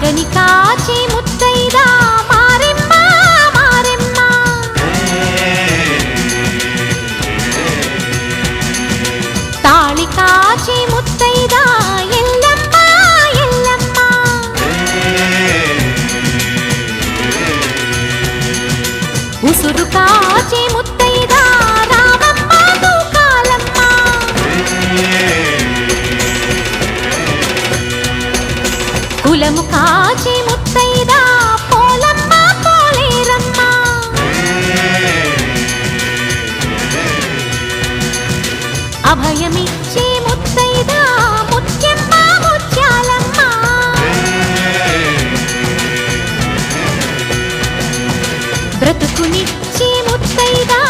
మగని కాచి ముత్తైదా మారెమ్మ మారెమ్మ తాళి కాచి ముత్తైదా ఎల్లమ్మ ఎల్లమ్మ ఉసురు కాచి ముత్తైదా రామమ్మ తూకాలమ్మ కులము కాచి ముత్తైదా పోలమ్మ పోలేరమ్మ అభయమిచ్చి ముత్తైదా ముత్యమ్మ ముత్యాలమ్మ బ్రతుకునిచ్చి ముత్తైదా